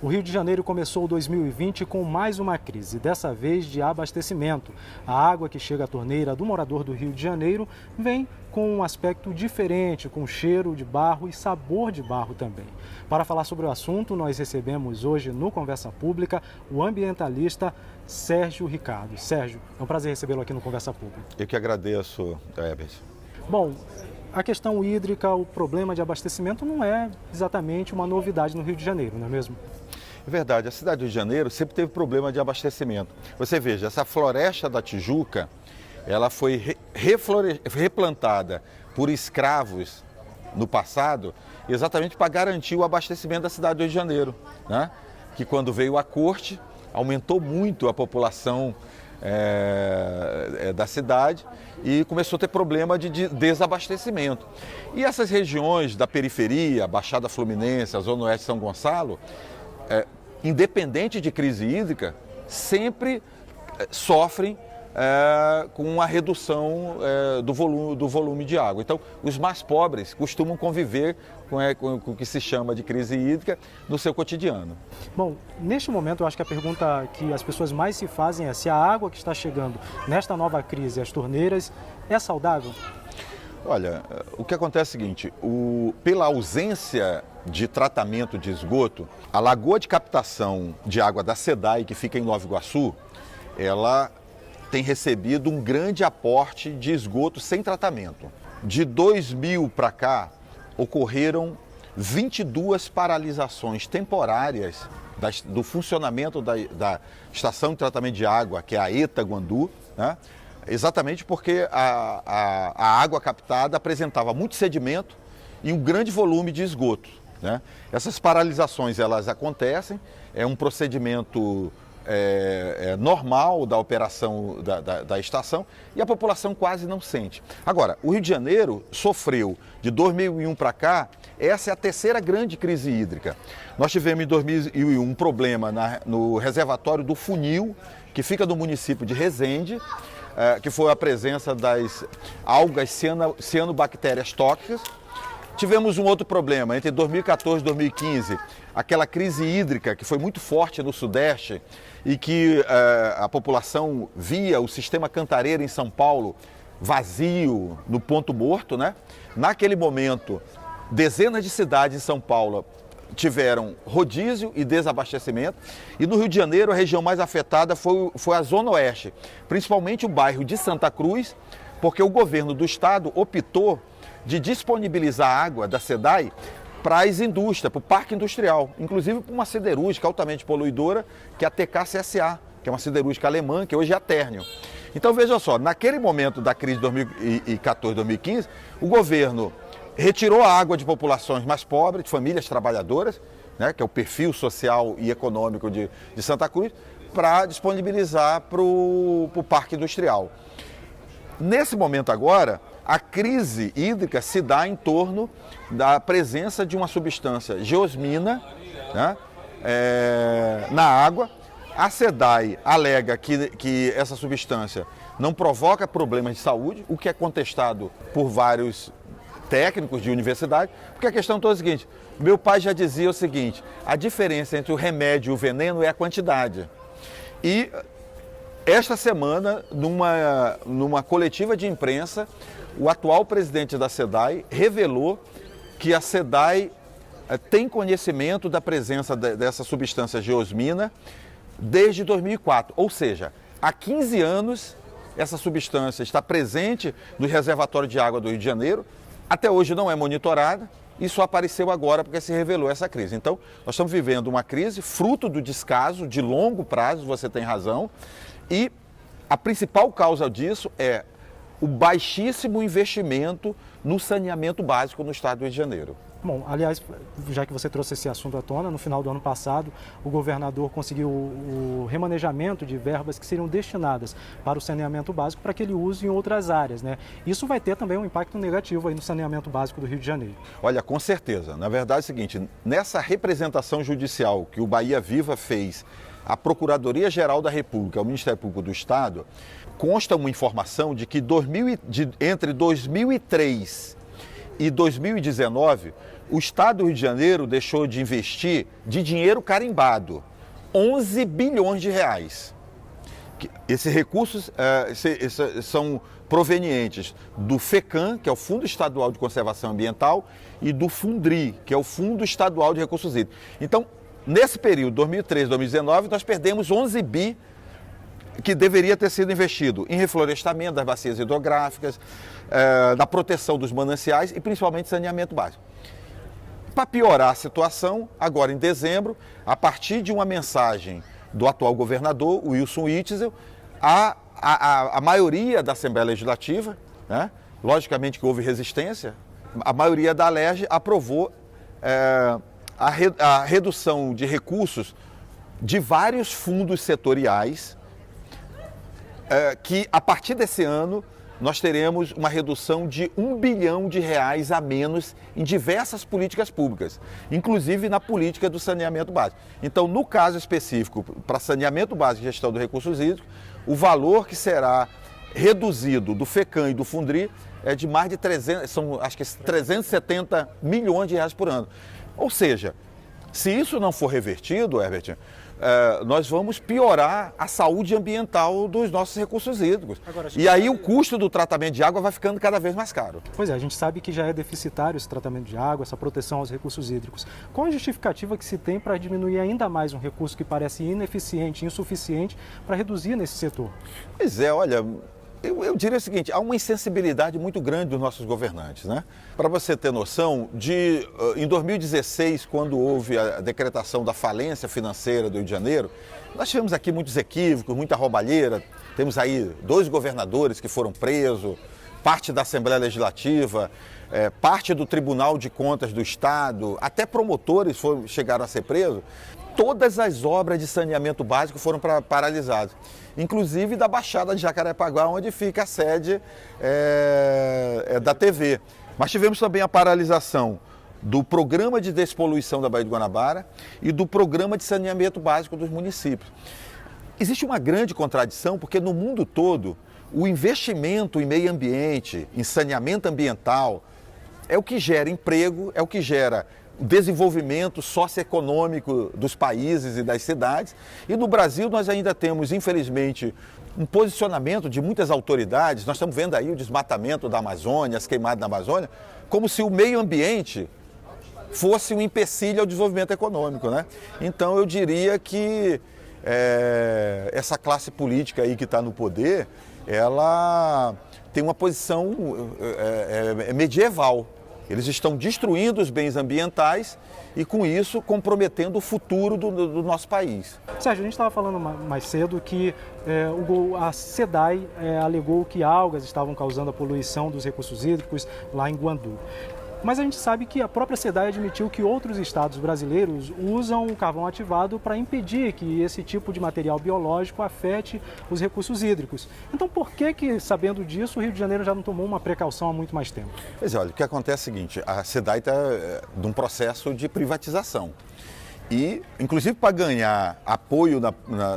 O Rio de Janeiro começou 2020 com mais uma crise, dessa vez de abastecimento. A água que chega à torneira do morador do Rio de Janeiro vem com um aspecto diferente, com cheiro de barro e sabor de barro também. Para falar sobre o assunto, nós recebemos hoje no Conversa Pública o ambientalista Sérgio Ricardo. Sérgio, é um prazer recebê-lo aqui no Conversa Pública. Eu que agradeço, Herbert. Bom, a questão hídrica, o problema de abastecimento não é exatamente uma novidade no Rio de Janeiro, não é mesmo? É verdade, a cidade do Rio de Janeiro sempre teve problema de abastecimento. Você veja, essa floresta da Tijuca, ela foi replantada por escravos no passado, exatamente para garantir o abastecimento da cidade do Rio de Janeiro, né? Que quando veio a corte, aumentou muito a população da cidade e começou a ter problema de desabastecimento. E essas regiões da periferia, Baixada Fluminense, a Zona Oeste de São Gonçalo, independente de crise hídrica, sempre sofrem com a redução do volume de água. Então, os mais pobres costumam conviver com o que se chama de crise hídrica no seu cotidiano. Bom, neste momento eu acho que a pergunta que as pessoas mais se fazem é se a água que está chegando nesta nova crise às torneiras é saudável? Olha, o que acontece é o seguinte, pela ausência de tratamento de esgoto, a lagoa de captação de água da SEDAI, que fica em Nova Iguaçu, ela tem recebido um grande aporte de esgoto sem tratamento. De 2000 para cá, ocorreram 22 paralisações temporárias do funcionamento da estação de tratamento de água, que é a ETA Guandu, né? Exatamente porque a água captada apresentava muito sedimento e um grande volume de esgoto, né? Essas paralisações elas acontecem, é um procedimento normal da operação da estação e a população quase não sente. Agora, o Rio de Janeiro sofreu de 2001 para cá, essa é a terceira grande crise hídrica. Nós tivemos em 2001 um problema no reservatório do Funil, que fica no município de Resende, que foi a presença das algas cianobactérias tóxicas. Tivemos um outro problema entre 2014 e 2015, aquela crise hídrica que foi muito forte no Sudeste e que a população via o sistema Cantareira em São Paulo vazio, no ponto morto, né? Naquele momento, dezenas de cidades em São Paulo tiveram rodízio e desabastecimento, e no Rio de Janeiro a região mais afetada foi a Zona Oeste, principalmente o bairro de Santa Cruz, porque o governo do estado optou de disponibilizar água da SEDAI para as indústrias, para o parque industrial, inclusive para uma siderúrgica altamente poluidora, que é a TKCSA, que é uma siderúrgica alemã, que hoje é a Ternium. Então veja só, naquele momento da crise de 2014, 2015, o governo retirou a água de populações mais pobres, de famílias trabalhadoras, né, que é o perfil social e econômico de Santa Cruz, para disponibilizar para o parque industrial. Nesse momento agora, a crise hídrica se dá em torno da presença de uma substância geosmina, né, na água. A SEDAI alega que essa substância não provoca problemas de saúde, o que é contestado por vários técnicos de universidade, porque a questão toda é a seguinte: meu pai já dizia o seguinte, a diferença entre o remédio e o veneno é a quantidade. E esta semana, numa coletiva de imprensa, o atual presidente da SEDAI revelou que a SEDAI tem conhecimento da presença dessa substância geosmina desde 2004, ou seja, há 15 anos essa substância está presente no reservatório de água do Rio de Janeiro, até hoje não é monitorada e só apareceu agora porque se revelou essa crise. Então, nós estamos vivendo uma crise fruto do descaso de longo prazo, você tem razão, e a principal causa disso é o baixíssimo investimento no saneamento básico no estado do Rio de Janeiro. Bom, aliás, já que você trouxe esse assunto à tona, no final do ano passado, o governador conseguiu o remanejamento de verbas que seriam destinadas para o saneamento básico para que ele use em outras áreas, né? Isso vai ter também um impacto negativo aí no saneamento básico do Rio de Janeiro. Olha, com certeza. Na verdade é o seguinte, nessa representação judicial que o Bahia Viva fez à Procuradoria-Geral da República, ao Ministério Público do Estado, consta uma informação de que entre 2003 e 2019, o Estado do Rio de Janeiro deixou de investir de dinheiro carimbado 11 bilhões de reais. Esses recursos são provenientes do FECAM, que é o Fundo Estadual de Conservação Ambiental, e do FUNDRI, que é o Fundo Estadual de Recursos Hídricos. Então, nesse período, 2013, 2019, nós perdemos 11 bi que deveria ter sido investido em reflorestamento das bacias hidrográficas, na proteção dos mananciais e principalmente saneamento básico. Para piorar a situação, agora em dezembro, a partir de uma mensagem do atual governador, Wilson Witzel, a maioria da Assembleia Legislativa, né, logicamente que houve resistência, a maioria da ALERJ aprovou a redução de recursos de vários fundos setoriais, que a partir desse ano nós teremos uma redução de R$1 bilhão a menos em diversas políticas públicas, inclusive na política do saneamento básico. Então, no caso específico, para saneamento básico e gestão dos recursos hídricos, o valor que será reduzido do FECAM e do FUNDRI é de mais de 370 milhões de reais por ano. Ou seja, se isso não for revertido, Herbert, nós vamos piorar a saúde ambiental dos nossos recursos hídricos. Agora, e aí o custo do tratamento de água vai ficando cada vez mais caro. Pois é, a gente sabe que já é deficitário esse tratamento de água, essa proteção aos recursos hídricos. Qual a justificativa que se tem para diminuir ainda mais um recurso que parece ineficiente, insuficiente, para reduzir nesse setor? Pois é, olha, eu diria o seguinte, há uma insensibilidade muito grande dos nossos governantes, né? Para você ter noção, em 2016, quando houve a decretação da falência financeira do Rio de Janeiro, nós tivemos aqui muitos equívocos, muita roubalheira, temos aí 2 governadores que foram presos, parte da Assembleia Legislativa, parte do Tribunal de Contas do Estado, até promotores chegaram a ser presos. Todas as obras de saneamento básico foram paralisadas, inclusive da Baixada de Jacarepaguá, onde fica a sede da TV. Mas tivemos também a paralisação do Programa de Despoluição da Baía de Guanabara e do Programa de Saneamento Básico dos municípios. Existe uma grande contradição, porque no mundo todo, o investimento em meio ambiente, em saneamento ambiental, é o que gera emprego, é o que gera o desenvolvimento socioeconômico dos países e das cidades. E no Brasil nós ainda temos, infelizmente, um posicionamento de muitas autoridades. Nós estamos vendo aí o desmatamento da Amazônia, as queimadas da Amazônia, como se o meio ambiente fosse um empecilho ao desenvolvimento econômico, né? Então eu diria que essa classe política aí que está no poder, ela tem uma posição medieval. Eles estão destruindo os bens ambientais e, com isso, comprometendo o futuro do nosso país. Sérgio, a gente estava falando mais cedo que a SEDAI alegou que algas estavam causando a poluição dos recursos hídricos lá em Guandu. Mas a gente sabe que a própria SEDAI admitiu que outros estados brasileiros usam o carvão ativado para impedir que esse tipo de material biológico afete os recursos hídricos. Então, por que, sabendo disso, o Rio de Janeiro já não tomou uma precaução há muito mais tempo? Pois é, olha, o que acontece é o seguinte, a SEDAI está num processo de privatização. E, inclusive, para ganhar apoio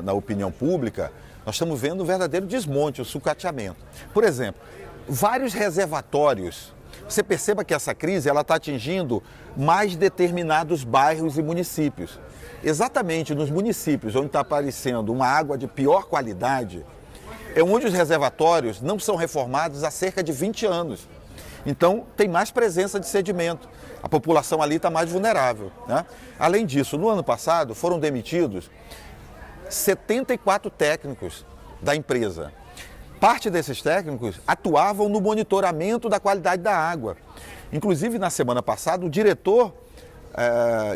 na opinião pública, nós estamos vendo um verdadeiro desmonte, o sucateamento. Por exemplo, vários reservatórios. Você perceba que essa crise está atingindo mais determinados bairros e municípios. Exatamente nos municípios onde está aparecendo uma água de pior qualidade, é onde os reservatórios não são reformados há cerca de 20 anos. Então, tem mais presença de sedimento. A população ali está mais vulnerável, né? Além disso, no ano passado foram demitidos 74 técnicos da empresa. Parte desses técnicos atuavam no monitoramento da qualidade da água. Inclusive, na semana passada, o diretor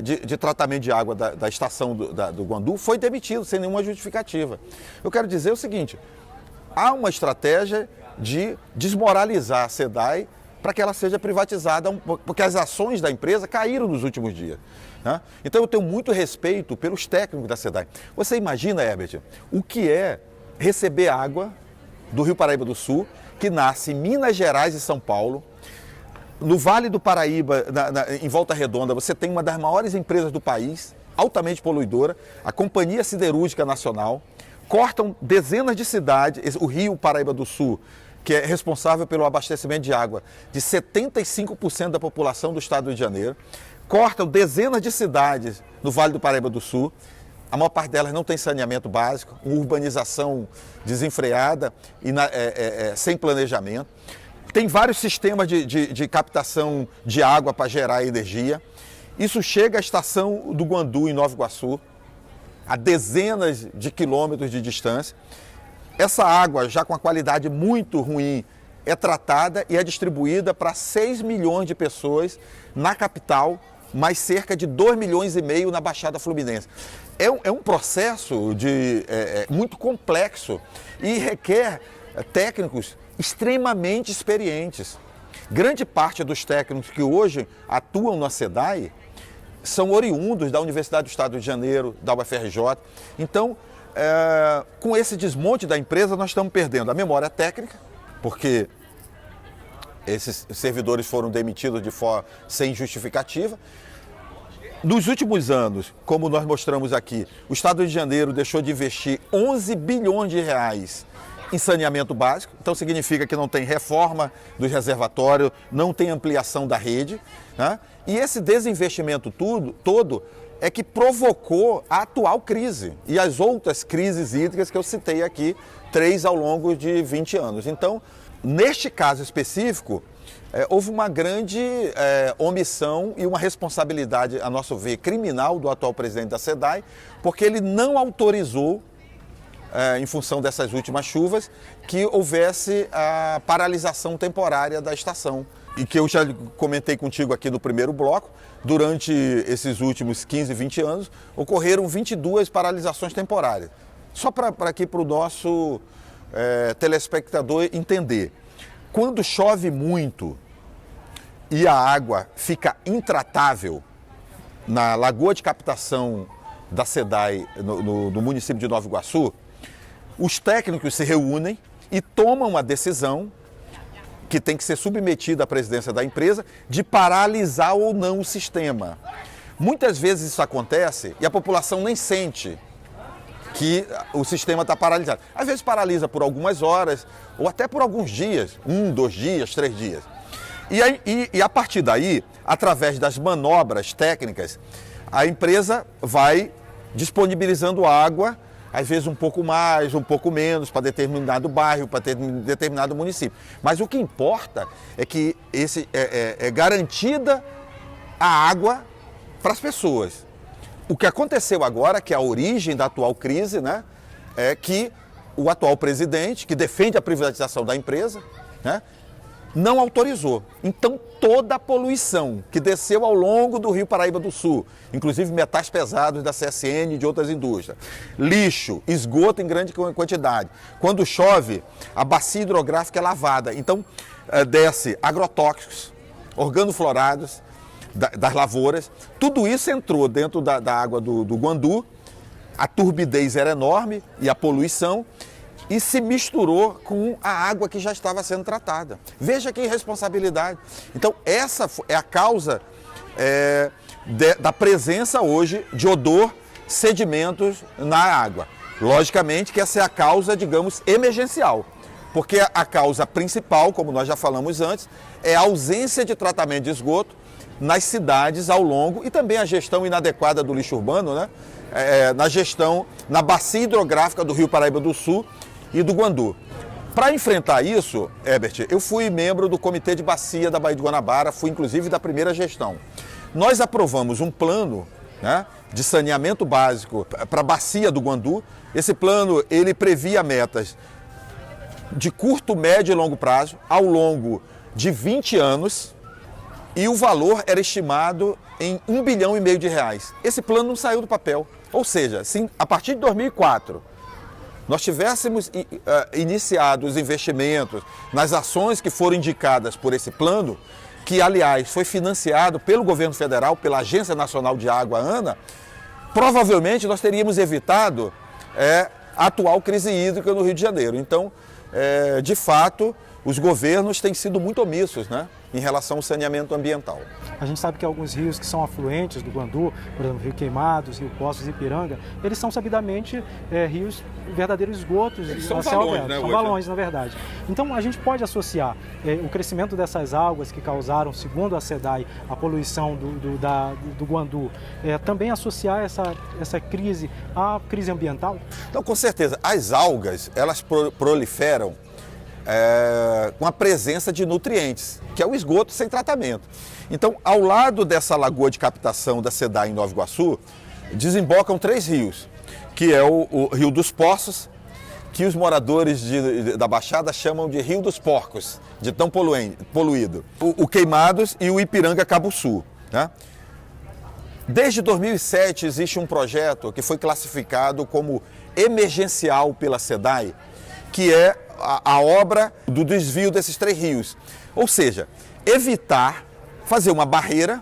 de tratamento de água da estação do Guandu foi demitido sem nenhuma justificativa. Eu quero dizer o seguinte, há uma estratégia de desmoralizar a SEDAI para que ela seja privatizada, porque as ações da empresa caíram nos últimos dias, né? Então eu tenho muito respeito pelos técnicos da SEDAI. Você imagina, Herbert, o que é receber água do Rio Paraíba do Sul, que nasce em Minas Gerais e São Paulo. No Vale do Paraíba, em Volta Redonda, você tem uma das maiores empresas do país, altamente poluidora, a Companhia Siderúrgica Nacional. Cortam dezenas de cidades, o Rio Paraíba do Sul que é responsável pelo abastecimento de água de 75% da população do estado do Rio de Janeiro. Cortam dezenas de cidades no Vale do Paraíba do Sul. A maior parte delas não tem saneamento básico, uma urbanização desenfreada e sem planejamento. Tem vários sistemas de captação de água para gerar energia. Isso chega à estação do Guandu, em Nova Iguaçu, a dezenas de quilômetros de distância. Essa água, já com a qualidade muito ruim, é tratada e é distribuída para 6 milhões de pessoas na capital, mais cerca de 2,5 milhões na Baixada Fluminense. É um processo muito complexo e requer técnicos extremamente experientes. Grande parte dos técnicos que hoje atuam na SEDAI são oriundos da Universidade do Estado do Rio de Janeiro, da UFRJ. Então, com esse desmonte da empresa, nós estamos perdendo a memória técnica, porque esses servidores foram demitidos sem justificativa. Nos últimos anos, como nós mostramos aqui, o Estado do Rio de Janeiro deixou de investir 11 bilhões de reais em saneamento básico. Então significa que não tem reforma dos reservatórios, não tem ampliação da rede, né? E esse desinvestimento todo é que provocou a atual crise e as outras crises hídricas que eu citei aqui, 3 ao longo de 20 anos. Então, neste caso específico, houve uma grande omissão e uma responsabilidade, a nosso ver, criminal do atual presidente da SEDAI, porque ele não autorizou, em função dessas últimas chuvas, que houvesse a paralisação temporária da estação. E que eu já comentei contigo aqui no primeiro bloco, durante esses últimos 15, 20 anos, ocorreram 22 paralisações temporárias. Só para aqui para o nosso telespectador entender. Quando chove muito e a água fica intratável na lagoa de captação da SEDAI, no município de Nova Iguaçu, os técnicos se reúnem e tomam uma decisão, que tem que ser submetida à presidência da empresa, de paralisar ou não o sistema. Muitas vezes isso acontece e a população nem sente que o sistema está paralisado. Às vezes paralisa por algumas horas ou até por alguns dias, 1, 2 dias, 3 dias. E a partir daí, através das manobras técnicas, a empresa vai disponibilizando água, às vezes um pouco mais, um pouco menos, para determinado bairro, para determinado município. Mas o que importa é que é garantida a água para as pessoas. O que aconteceu agora, que é a origem da atual crise, né, é que o atual presidente, que defende a privatização da empresa, né, não autorizou. Então, toda a poluição que desceu ao longo do Rio Paraíba do Sul, inclusive metais pesados da CSN e de outras indústrias, lixo, esgoto em grande quantidade. Quando chove, a bacia hidrográfica é lavada. Então, desce agrotóxicos, organoflorados das lavouras. Tudo isso entrou dentro da água do Guandu. A turbidez era enorme e a poluição, e se misturou com a água que já estava sendo tratada. Veja que irresponsabilidade. Então, essa é a causa da presença hoje de odor, sedimentos na água. Logicamente que essa é a causa, digamos, emergencial, porque a causa principal, como nós já falamos antes, é a ausência de tratamento de esgoto nas cidades ao longo, e também a gestão inadequada do lixo urbano, né? Na bacia hidrográfica do Rio Paraíba do Sul e do Guandu. Para enfrentar isso, Herbert, eu fui membro do Comitê de Bacia da Baía de Guanabara, fui inclusive da primeira gestão. Nós aprovamos um plano, né, de saneamento básico para a bacia do Guandu. Esse plano, ele previa metas de curto, médio e longo prazo, ao longo de 20 anos, e o valor era estimado em R$1,5 bilhão de reais. Esse plano não saiu do papel. Ou seja, se a partir de 2004 nós tivéssemos iniciado os investimentos nas ações que foram indicadas por esse plano, que, aliás, foi financiado pelo governo federal, pela Agência Nacional de Água, ANA, provavelmente nós teríamos evitado a atual crise hídrica no Rio de Janeiro. Então, de fato, os governos têm sido muito omissos, né, em relação ao saneamento ambiental. A gente sabe que alguns rios que são afluentes do Guandu, por exemplo, Rio Queimados, Rio Poços e Ipiranga, eles são sabidamente rios, verdadeiros esgotos. Eles são a céu valões, aberto. né, São valões, na verdade. Então, a gente pode associar o crescimento dessas águas que causaram, segundo a SEDAI, a poluição do Guandu, também associar essa crise à crise ambiental? Então, com certeza, as algas, elas proliferam com a presença de nutrientes, que é o esgoto sem tratamento. Então, ao lado dessa lagoa de captação da SEDAI em Nova Iguaçu, desembocam 3 rios, que é o Rio dos Poços, que os moradores da Baixada chamam de Rio dos Porcos, de tão poluído, o Queimados e o Ipiranga Cabuçu, né? Desde 2007 existe um projeto que foi classificado como emergencial pela SEDAI, que é a obra do desvio desses 3 rios. Ou seja, fazer uma barreira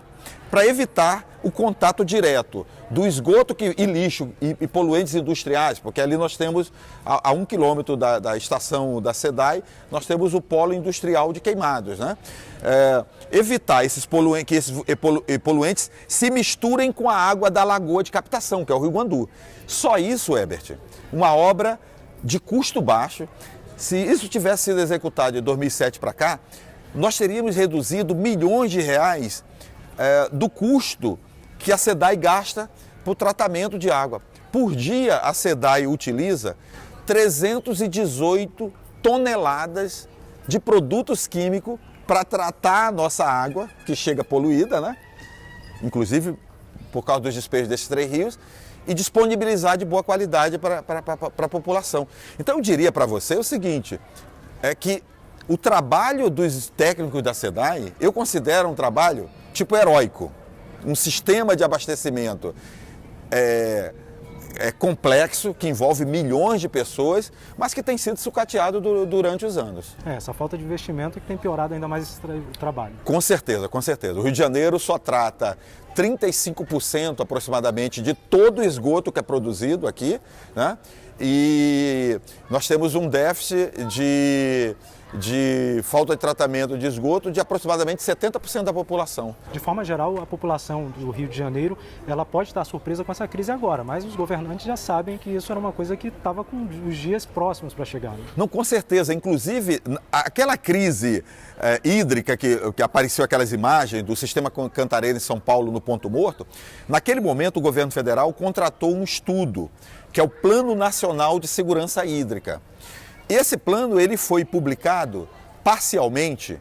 para evitar o contato direto do esgoto e lixo e poluentes industriais, porque ali nós temos, a 1 quilômetro da estação da SEDAI, nós temos o polo industrial de Queimados, né? Evitar que esses poluentes se misturem com a água da lagoa de captação, que é o Rio Guandu. Só isso, Herbert, uma obra de custo baixo. Se isso tivesse sido executado de 2007 para cá, nós teríamos reduzido milhões de reais do custo que a SEDAI gasta para o tratamento de água. Por dia, a SEDAI utiliza 318 toneladas de produtos químicos para tratar a nossa água, que chega poluída, né? Inclusive por causa dos despejos desses 3 rios, e disponibilizar de boa qualidade para a população. Então eu diria para você o seguinte, é que o trabalho dos técnicos da SEDAI, eu considero um trabalho tipo heróico, um sistema de abastecimento complexo, que envolve milhões de pessoas, mas que tem sido sucateado durante os anos. Essa falta de investimento que tem piorado ainda mais esse trabalho. Com certeza, com certeza. O Rio de Janeiro só trata 35% aproximadamente de todo o esgoto que é produzido aqui, né? E nós temos um déficit de falta de tratamento de esgoto de aproximadamente 70% da população. De forma geral, a população do Rio de Janeiro, ela pode estar surpresa com essa crise agora, mas os governantes já sabem que isso era uma coisa que estava com os dias próximos para chegar. Né? Não, com certeza. Inclusive, aquela crise hídrica que apareceu, aquelas imagens do sistema Cantareira em São Paulo no ponto morto, naquele momento o governo federal contratou um estudo, que é o Plano Nacional de Segurança Hídrica. Esse plano ele foi publicado parcialmente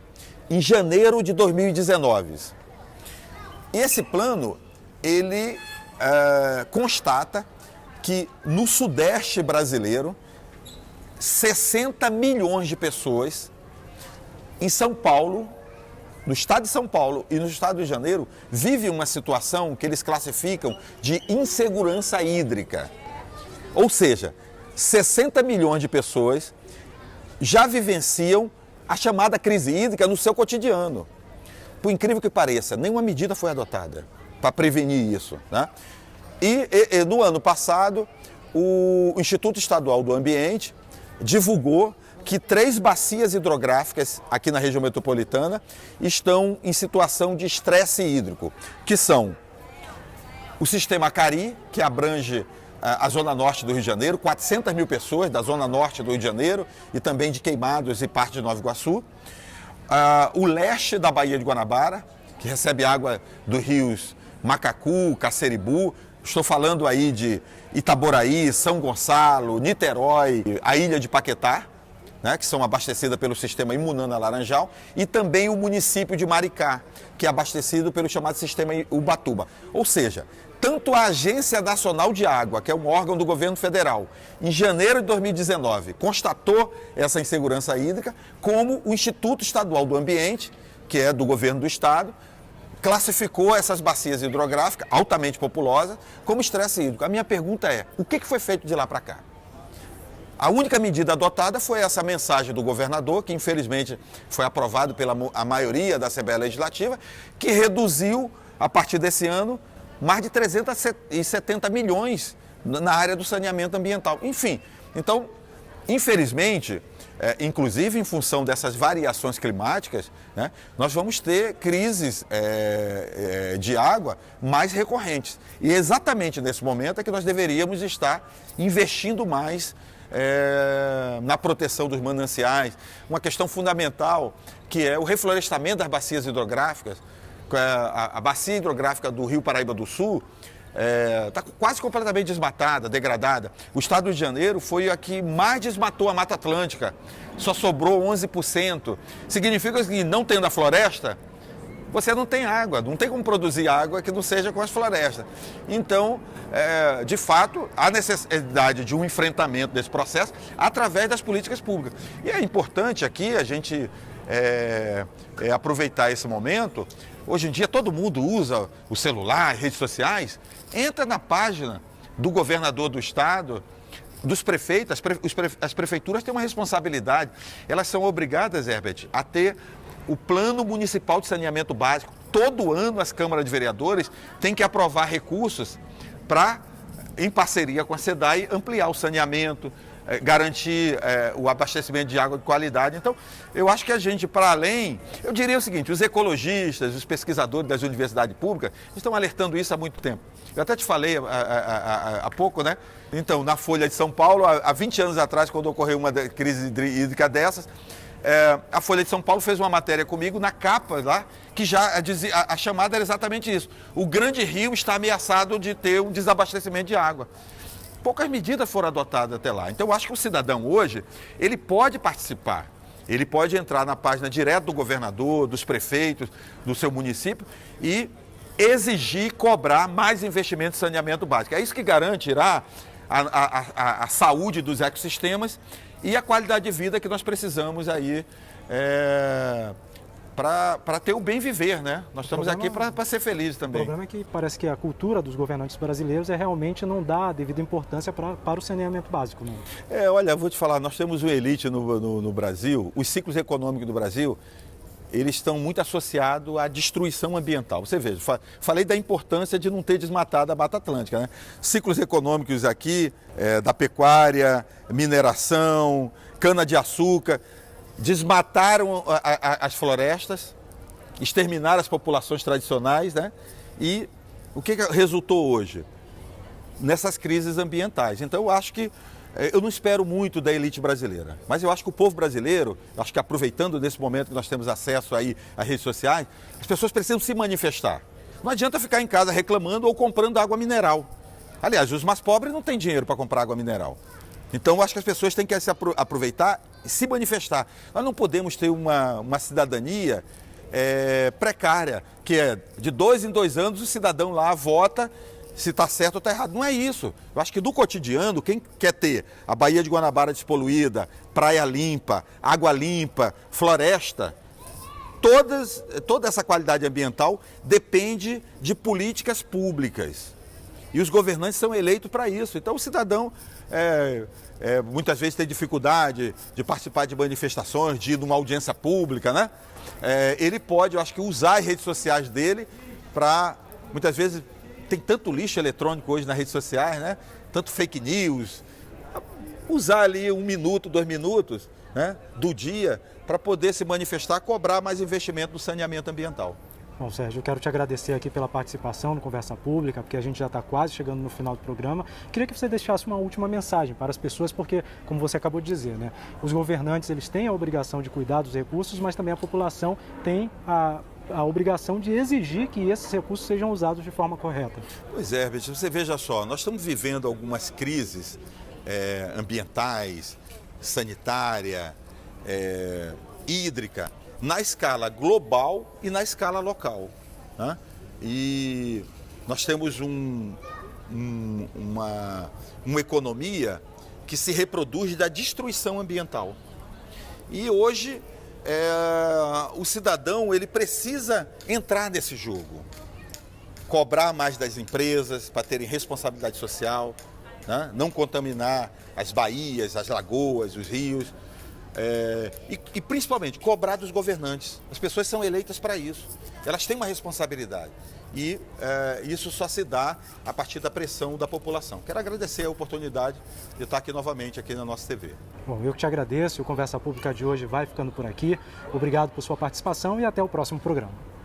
em janeiro de 2019. Esse plano ele constata que no Sudeste brasileiro 60 milhões de pessoas em São Paulo, no estado de São Paulo e no estado de Janeiro, vivem uma situação que eles classificam de insegurança hídrica. Ou seja, 60 milhões de pessoas já vivenciam a chamada crise hídrica no seu cotidiano. Por incrível que pareça, nenhuma medida foi adotada para prevenir isso, né? E no ano passado, o Instituto Estadual do Ambiente divulgou que 3 bacias hidrográficas aqui na região metropolitana estão em situação de estresse hídrico, que são o sistema Acari, que abrange a zona norte do Rio de Janeiro, 400 mil pessoas da zona norte do Rio de Janeiro e também de Queimados e parte de Nova Iguaçu. O leste da Baía de Guanabara, que recebe água dos rios Macacu, Caceribu. Estou falando aí de Itaboraí, São Gonçalo, Niterói, a ilha de Paquetá, né, que são abastecidas pelo sistema Imunana Laranjal, e também o município de Maricá, que é abastecido pelo chamado sistema Ubatuba. Ou seja, tanto a Agência Nacional de Água, que é um órgão do governo federal, em janeiro de 2019, constatou essa insegurança hídrica, como o Instituto Estadual do Ambiente, que é do governo do estado, classificou essas bacias hidrográficas, altamente populosas, como estresse hídrico. A minha pergunta é, o que foi feito de lá para cá? A única medida adotada foi essa mensagem do governador, que infelizmente foi aprovado pela a maioria da Assembleia Legislativa, que reduziu, a partir desse ano, mais de 370 milhões na área do saneamento ambiental. Enfim, então, infelizmente, inclusive em função dessas variações climáticas, né, nós vamos ter crises de água mais recorrentes. E exatamente nesse momento é que nós deveríamos estar investindo mais na proteção dos mananciais, uma questão fundamental que é o reflorestamento das bacias hidrográficas. A bacia hidrográfica do Rio Paraíba do Sul está quase completamente desmatada, degradada. O estado do Rio de Janeiro foi a que mais desmatou a Mata Atlântica, só sobrou 11%. Significa que não tendo a floresta, você não tem água, não tem como produzir água que não seja com as florestas. Então, de fato, há necessidade de um enfrentamento desse processo através das políticas públicas. E é importante aqui a gente aproveitar esse momento. Hoje em dia todo mundo usa o celular, redes sociais. Entra na página do governador do estado, dos prefeitos. As prefeituras têm uma responsabilidade. Elas são obrigadas, Herbert, a ter o Plano Municipal de Saneamento Básico. Todo ano as câmaras de vereadores têm que aprovar recursos para, em parceria com a SEDAI, ampliar o saneamento, garantir o abastecimento de água de qualidade. Então, eu acho que a gente, para além, eu diria o seguinte, os ecologistas, os pesquisadores das universidades públicas estão alertando isso há muito tempo. Eu até te falei há pouco, né? Então, na Folha de São Paulo, há 20 anos atrás, quando ocorreu uma crise hídrica dessas, a Folha de São Paulo fez uma matéria comigo na capa lá, que já dizia, a chamada era exatamente isso. O grande rio está ameaçado de ter um desabastecimento de água. Poucas medidas foram adotadas até lá. Então, eu acho que o cidadão hoje, ele pode participar. Ele pode entrar na página direto do governador, dos prefeitos, do seu município e exigir, cobrar mais investimento em saneamento básico. É isso que garantirá a saúde dos ecossistemas e a qualidade de vida que nós precisamos aí para ter o bem viver, né? Nós estamos aqui para ser felizes também. O problema é que parece que a cultura dos governantes brasileiros é realmente não dar a devida importância para o saneamento básico. Né? Olha, eu vou te falar, nós temos uma elite no Brasil, os ciclos econômicos do Brasil, eles estão muito associados à destruição ambiental. Você veja, falei da importância de não ter desmatado a Mata Atlântica, né? Ciclos econômicos aqui, da pecuária, mineração, cana-de-açúcar, desmataram as florestas, exterminaram as populações tradicionais, né? E o que resultou hoje? Nessas crises ambientais. Então, eu acho que eu não espero muito da elite brasileira, mas eu acho que o povo brasileiro, acho que aproveitando nesse momento que nós temos acesso aí às redes sociais, as pessoas precisam se manifestar. Não adianta ficar em casa reclamando ou comprando água mineral. Aliás, os mais pobres não têm dinheiro para comprar água mineral. Então, eu acho que as pessoas têm que se aproveitar e se manifestar. Nós não podemos ter uma cidadania precária, que é de 2 em 2 anos o cidadão lá vota se está certo ou está errado. Não é isso. Eu acho que no cotidiano, quem quer ter a Baía de Guanabara despoluída, praia limpa, água limpa, floresta, toda essa qualidade ambiental depende de políticas públicas. E os governantes são eleitos para isso. Então o cidadão muitas vezes tem dificuldade de participar de manifestações, de ir numa audiência pública, né? Ele pode, eu acho que, usar as redes sociais dele para, muitas vezes, tem tanto lixo eletrônico hoje nas redes sociais, né? Tanto fake news. Usar ali 1 minuto, 2 minutos, né, do dia para poder se manifestar, cobrar mais investimento no saneamento ambiental. Bom, Sérgio, eu quero te agradecer aqui pela participação no Conversa Pública, porque a gente já está quase chegando no final do programa. Queria que você deixasse uma última mensagem para as pessoas, porque, como você acabou de dizer, né, os governantes eles têm a obrigação de cuidar dos recursos, mas também a população tem a obrigação de exigir que esses recursos sejam usados de forma correta. Pois é, Herbert, você veja só, nós estamos vivendo algumas crises ambientais, sanitária, hídrica, na escala global e na escala local, né? E nós temos uma economia que se reproduz da destruição ambiental. E hoje o cidadão ele precisa entrar nesse jogo, cobrar mais das empresas para terem responsabilidade social, né? Não contaminar as baías, as lagoas, os rios. E principalmente cobrar dos governantes. As pessoas são eleitas para isso. Elas têm uma responsabilidade. e isso só se dá a partir da pressão da população. Quero agradecer a oportunidade de estar aqui novamente aqui na nossa TV. Bom, eu que te agradeço. O Conversa Pública de hoje vai ficando por aqui. Obrigado por sua participação e até o próximo programa.